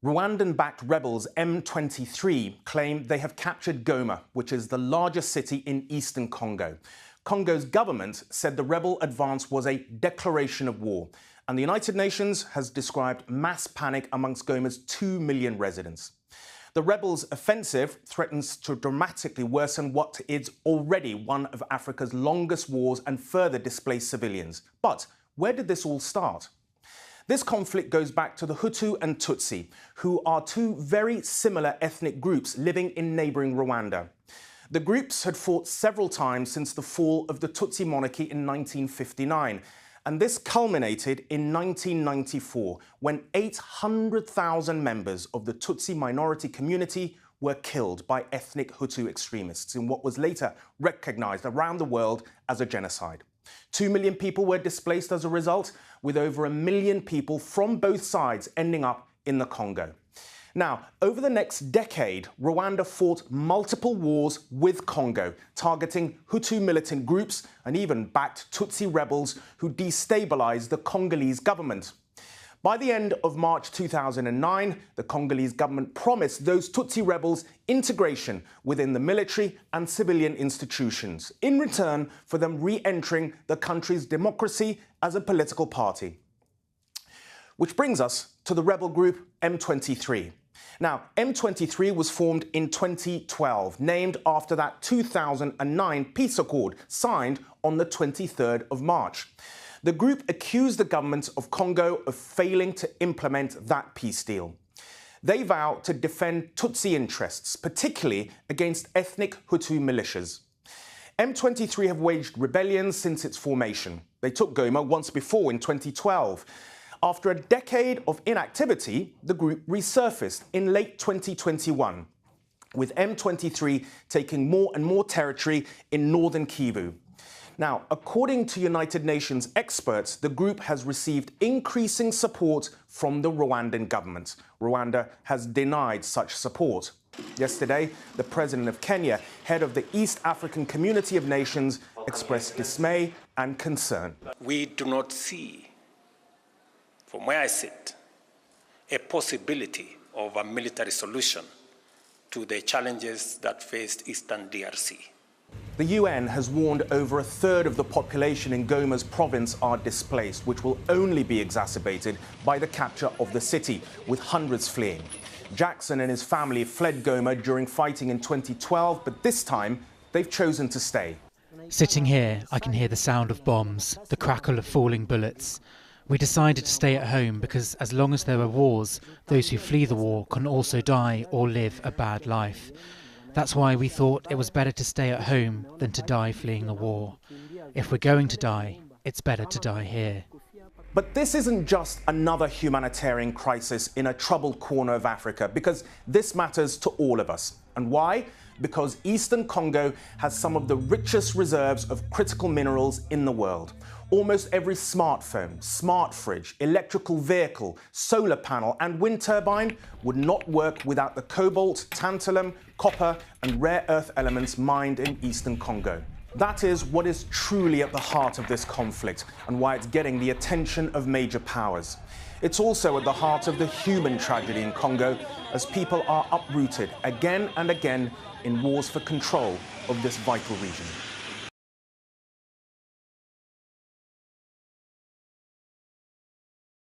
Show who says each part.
Speaker 1: Rwandan-backed rebels M23 claim they have captured Goma, which is the largest city in eastern Congo. Congo's government said the rebel advance was a declaration of war, and the United Nations has described mass panic amongst Goma's 2 million residents. The rebels' offensive threatens to dramatically worsen what is already one of Africa's longest wars and further displace civilians. But where did this all start? This conflict goes back to the Hutu and Tutsi, who are two very similar ethnic groups living in neighbouring Rwanda. The groups had fought several times since the fall of the Tutsi monarchy in 1959, and this culminated in 1994, when 800,000 members of the Tutsi minority community were killed by ethnic Hutu extremists in what was later recognised around the world as a genocide. 2 million people were displaced as a result, with over 1 million people from both sides ending up in the Congo. Now, over the next decade, Rwanda fought multiple wars with Congo, targeting Hutu militant groups and even backed Tutsi rebels who destabilized the Congolese government. By the end of March 2009, the Congolese government promised those Tutsi rebels integration within the military and civilian institutions, in return for them re-entering the country's democracy as a political party. Which brings us to the rebel group M23. Now, M23 was formed in 2012, named after that 2009 peace accord signed on the 23rd of March. The group accused the government of Congo of failing to implement that peace deal. They vow to defend Tutsi interests, particularly against ethnic Hutu militias. M23 have waged rebellions since its formation. They took Goma once before in 2012. After a decade of inactivity, the group resurfaced in late 2021, with M23 taking more and more territory in northern Kivu. Now, according to United Nations experts, the group has received increasing support from the Rwandan government. Rwanda has denied such support. Yesterday, the president of Kenya, head of the East African Community of Nations, expressed dismay and concern.
Speaker 2: We do not see, from where I sit, a possibility of a military solution to the challenges that faced Eastern DRC.
Speaker 1: The UN has warned over 1/3 of the population in Goma's province are displaced, which will only be exacerbated by the capture of the city, with hundreds fleeing. Jackson and his family fled Goma during fighting in 2012, but this time they've chosen to stay.
Speaker 3: Sitting here, I can hear the sound of bombs, the crackle of falling bullets. We decided to stay at home because as long as there are wars, those who flee the war can also die or live a bad life. That's why we thought it was better to stay at home than to die fleeing the war. If we're going to die, it's better to die here.
Speaker 1: But this isn't just another humanitarian crisis in a troubled corner of Africa, because this matters to all of us. And why? Because Eastern Congo has some of the richest reserves of critical minerals in the world. Almost every smartphone, smart fridge, electrical vehicle, solar panel and wind turbine would not work without the cobalt, tantalum, copper and rare earth elements mined in Eastern Congo. That is what is truly at the heart of this conflict and why it's getting the attention of major powers. It's also at the heart of the human tragedy in Congo, as people are uprooted again and again in wars for control of this vital region.